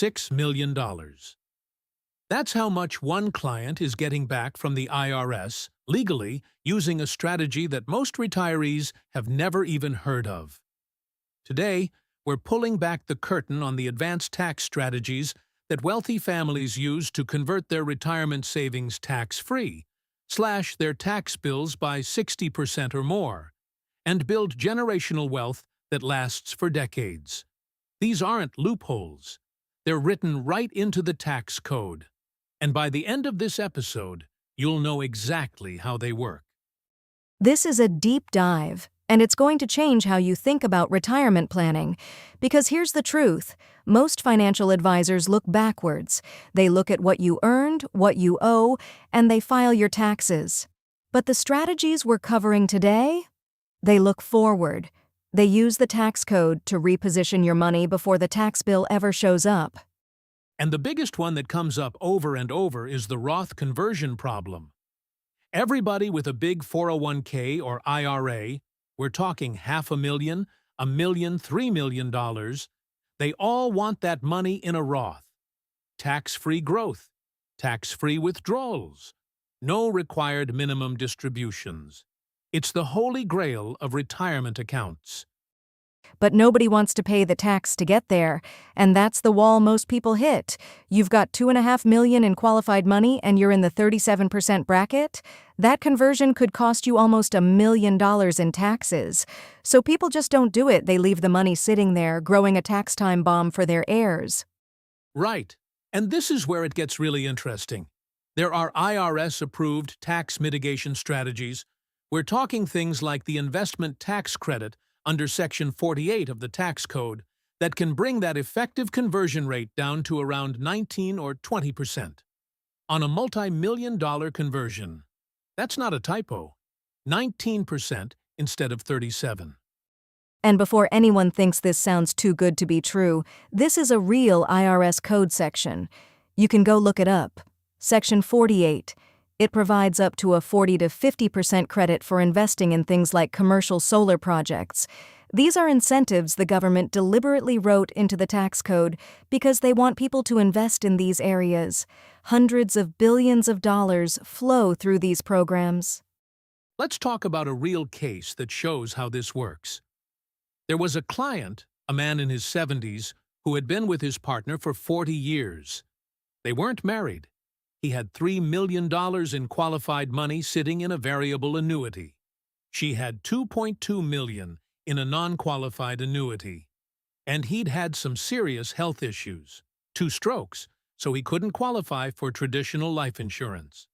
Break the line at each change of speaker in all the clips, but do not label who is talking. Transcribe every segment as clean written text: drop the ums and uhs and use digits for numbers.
$6 million. That's how much one client is getting back from the IRS, legally, using a strategy that most retirees have never even heard of. Today, we're pulling back the curtain on the advanced tax strategies that wealthy families use to convert their retirement savings tax-free, slash their tax bills by 60% or more, and build generational wealth that lasts for decades. These aren't loopholes. They're written right into the tax code. And by the end of this episode, you'll know exactly how they work.
This is a deep dive, and it's going to change how you think about retirement planning. Because here's the truth. Most financial advisors look backwards. They look at what you earned, what you owe, and they file your taxes. But the strategies we're covering today? They look forward. They use the tax code to reposition your money before the tax bill ever shows up.
And the biggest one that comes up over and over is the Roth conversion problem. Everybody with a big 401k or IRA, we're talking $500,000, $1 million, $3 million, they all want that money in a Roth. Tax-free growth, tax-free withdrawals, no required minimum distributions. It's the holy grail of retirement accounts.
But nobody wants to pay the tax to get there, and that's the wall most people hit. You've got $2.5 million in qualified money and you're in the 37% bracket? That conversion could cost you almost $1 million in taxes. So people just don't do it. They leave the money sitting there, growing a tax time bomb for their heirs.
Right. And this is where it gets really interesting. There are IRS-approved tax mitigation strategies. We're talking things like the investment tax credit under Section 48 of the tax code that can bring that effective conversion rate down to around 19 or 20%. On a multi-million-dollar conversion, that's not a typo, 19% instead of 37%.
And before anyone thinks this sounds too good to be true, this is a real IRS code section. You can go look it up. Section 48. It provides up to a 40 to 50% credit for investing in things like commercial solar projects. These are incentives the government deliberately wrote into the tax code because they want people to invest in these areas. Hundreds of billions of dollars flow through these programs.
Let's talk about a real case that shows how this works. There was a client, a man in his 70s, who had been with his partner for 40 years. They weren't married. He had $3 million in qualified money sitting in a variable annuity. She had $2.2 million in a non-qualified annuity. And he'd had some serious health issues, 2 strokes, so he couldn't qualify for traditional life insurance.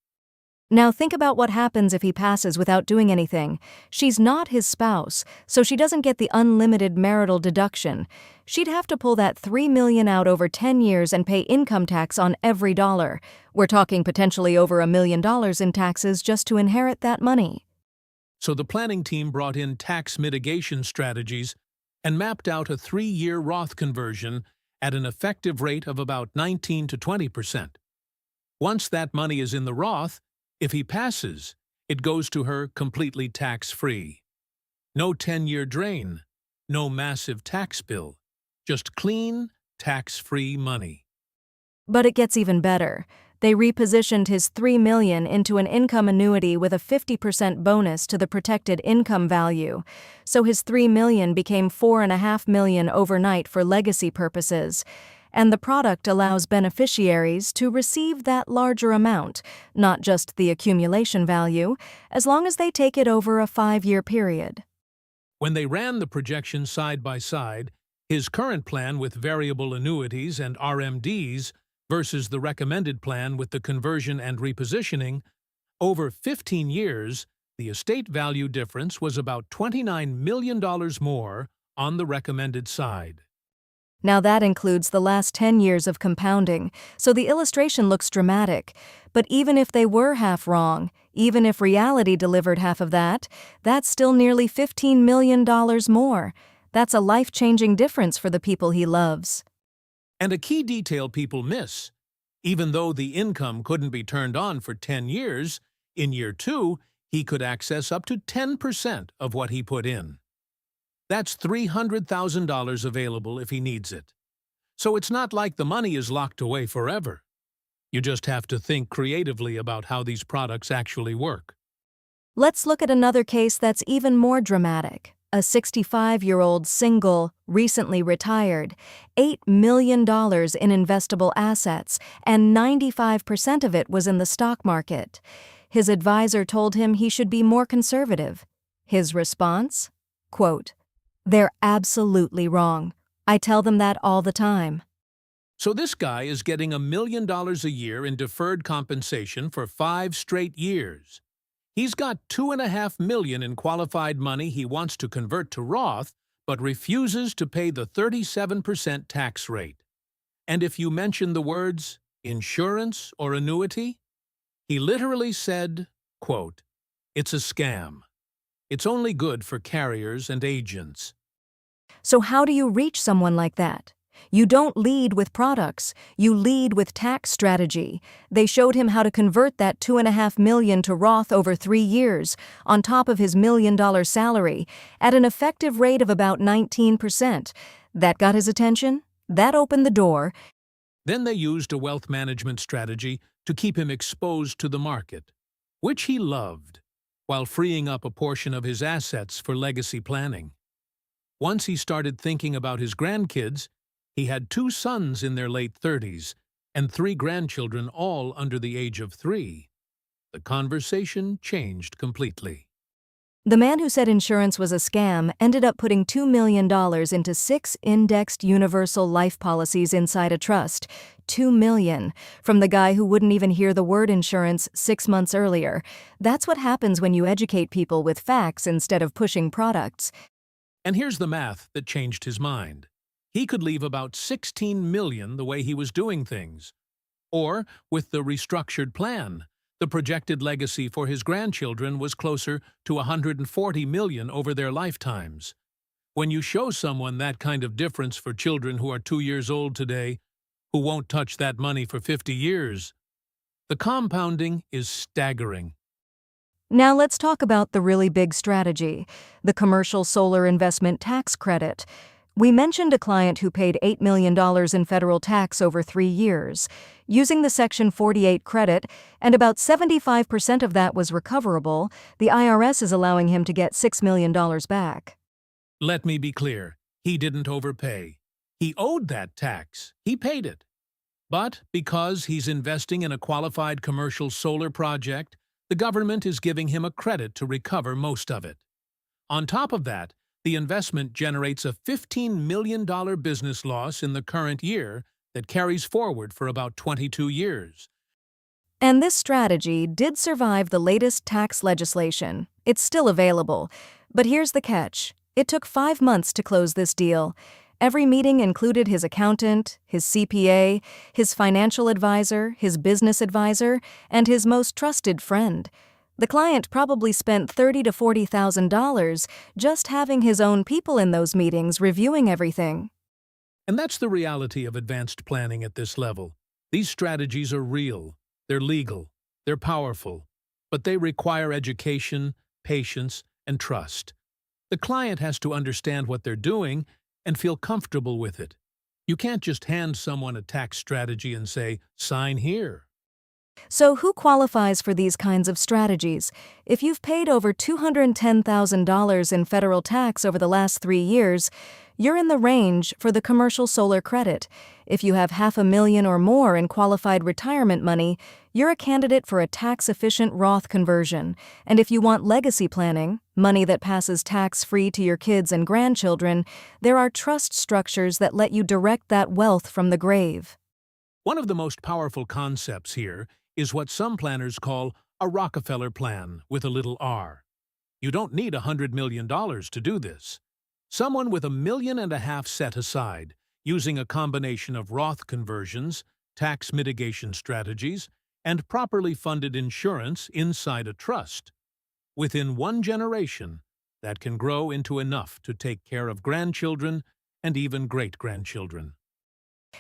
Now think about what happens if he passes without doing anything. She's not his spouse, so she doesn't get the unlimited marital deduction. She'd have to pull that $3 million out over 10 years and pay income tax on every dollar. We're talking potentially over $1 million in taxes just to inherit that money.
So the planning team brought in tax mitigation strategies and mapped out a 3-year Roth conversion at an effective rate of about 19 to 20%. Once that money is in the Roth, if he passes, it goes to her completely tax-free. No 10-year drain, no massive tax bill, just clean, tax-free money.
But it gets even better. They repositioned his $3 million into an income annuity with a 50% bonus to the protected income value. So his $3 million became $4.5 million overnight for legacy purposes. And the product allows beneficiaries to receive that larger amount, not just the accumulation value, as long as they take it over a 5-year period.
When they ran the projections side by side, his current plan with variable annuities and RMDs versus the recommended plan with the conversion and repositioning, over 15 years, the estate value difference was about $29 million more on the recommended side.
Now that includes the last 10 years of compounding, so the illustration looks dramatic. But even if they were half wrong, even if reality delivered half of that, that's still nearly $15 million more. That's a life-changing difference for the people he loves.
And a key detail people miss. Even though the income couldn't be turned on for 10 years, in year 2, he could access up to 10% of what he put in. That's $300,000 available if he needs it. So it's not like the money is locked away forever. You just have to think creatively about how these products actually work.
Let's look at another case that's even more dramatic. A 65-year-old single, recently retired, $8 million in investable assets, and 95% of it was in the stock market. His advisor told him he should be more conservative. His response? Quote, "They're absolutely wrong. I tell them that all the time."
So this guy is getting $1 million a year in deferred compensation for 5 straight years. He's got $2.5 million in qualified money he wants to convert to Roth, but refuses to pay the 37% tax rate. And if you mention the words insurance or annuity, he literally said, quote, "It's a scam. It's only good for carriers and agents."
So how do you reach someone like that? You don't lead with products, you lead with tax strategy. They showed him how to convert that $2.5 million to Roth over 3 years, on top of his $1 million salary, at an effective rate of about 19%. That got his attention? That opened the door.
Then they used a wealth management strategy to keep him exposed to the market, which he loved, while freeing up a portion of his assets for legacy planning. Once he started thinking about his grandkids, he had 2 sons in their late 30s and 3 grandchildren all under the age of 3. The conversation changed completely.
The man who said insurance was a scam ended up putting $2 million into 6 indexed universal life policies inside a trust. $2 million, from the guy who wouldn't even hear the word insurance 6 months earlier. That's what happens when you educate people with facts instead of pushing products.
And here's the math that changed his mind. He could leave about $16 million the way he was doing things. Or, with the restructured plan, the projected legacy for his grandchildren was closer to $140 million over their lifetimes. When you show someone that kind of difference for children who are 2 years old today, who won't touch that money for 50 years, the compounding is staggering.
Now let's talk about the really big strategy, the commercial solar investment tax credit. We mentioned a client who paid $8 million in federal tax over 3 years, using the Section 48 credit, and about 75% of that was recoverable. The IRS is allowing him to get $6 million back.
Let me be clear, he didn't overpay. He owed that tax. He paid it. But because he's investing in a qualified commercial solar project, the government is giving him a credit to recover most of it. On top of that, the investment generates a $15 million business loss in the current year that carries forward for about 22 years.
And this strategy did survive the latest tax legislation. It's still available. But here's the catch. It took 5 months to close this deal. Every meeting included his accountant, his CPA, his financial advisor, his business advisor, and his most trusted friend. The client probably spent $30,000 to $40,000 just having his own people in those meetings reviewing everything.
And that's the reality of advanced planning at this level. These strategies are real, they're legal, they're powerful, but they require education, patience, and trust. The client has to understand what they're doing and feel comfortable with it. You can't just hand someone a tax strategy and say, "Sign here."
So who qualifies for these kinds of strategies? If you've paid over $210,000 in federal tax over the last 3 years, you're in the range for the commercial solar credit. If you have $500,000 or more in qualified retirement money, you're a candidate for a tax-efficient Roth conversion. And if you want legacy planning, money that passes tax-free to your kids and grandchildren, there are trust structures that let you direct that wealth from the grave.
One of the most powerful concepts here is what some planners call a Rockefeller plan with a little r. You don't need $100 million to do this. Someone with $1.5 million set aside, using a combination of Roth conversions, tax mitigation strategies, and properly funded insurance inside a trust. Within 1 generation, that can grow into enough to take care of grandchildren and even great-grandchildren.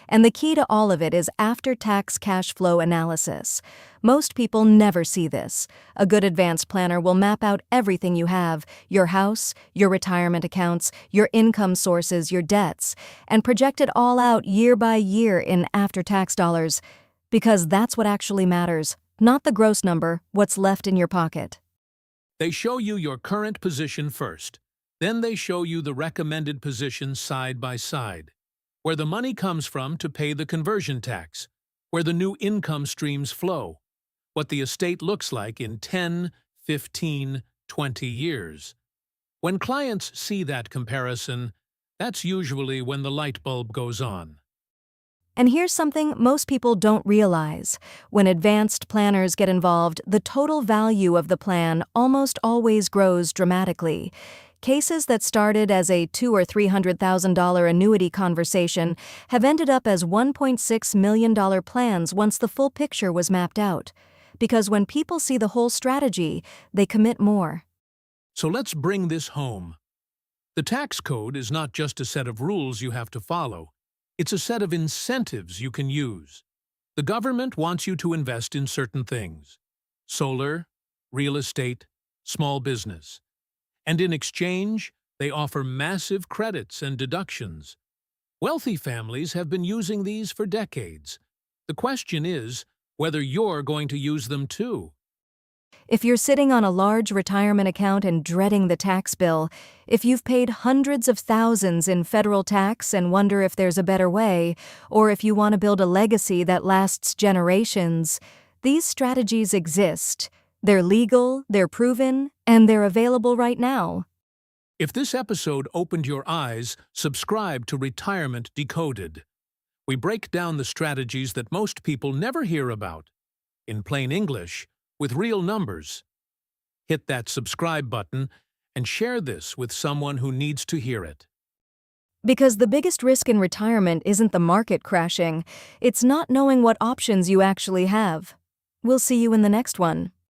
And the key to all of it is after-tax cash flow analysis. Most people never see this. A good advanced planner will map out everything you have, your house, your retirement accounts, your income sources, your debts, and project it all out year by year in after-tax dollars. Because that's what actually matters, not the gross number, what's left in your pocket.
They show you your current position first. Then they show you the recommended position side by side, where the money comes from to pay the conversion tax, where the new income streams flow, what the estate looks like in 10, 15, 20 years. When clients see that comparison, that's usually when the light bulb goes on.
And here's something most people don't realize. When advanced planners get involved, the total value of the plan almost always grows dramatically. Cases that started as a $200,000 or $300,000 annuity conversation have ended up as $1.6 million plans once the full picture was mapped out. Because when people see the whole strategy, they commit more.
So let's bring this home. The tax code is not just a set of rules you have to follow. It's a set of incentives you can use. The government wants you to invest in certain things: solar, real estate, small business. And in exchange, they offer massive credits and deductions. Wealthy families have been using these for decades. The question is whether you're going to use them too.
If you're sitting on a large retirement account and dreading the tax bill, if you've paid hundreds of thousands in federal tax and wonder if there's a better way, or if you want to build a legacy that lasts generations, these strategies exist. They're legal, they're proven, and they're available right now.
If this episode opened your eyes, subscribe to Retirement Decoded. We break down the strategies that most people never hear about, in plain English, with real numbers. Hit that subscribe button and share this with someone who needs to hear it.
Because the biggest risk in retirement isn't the market crashing, it's not knowing what options you actually have. We'll see you in the next one.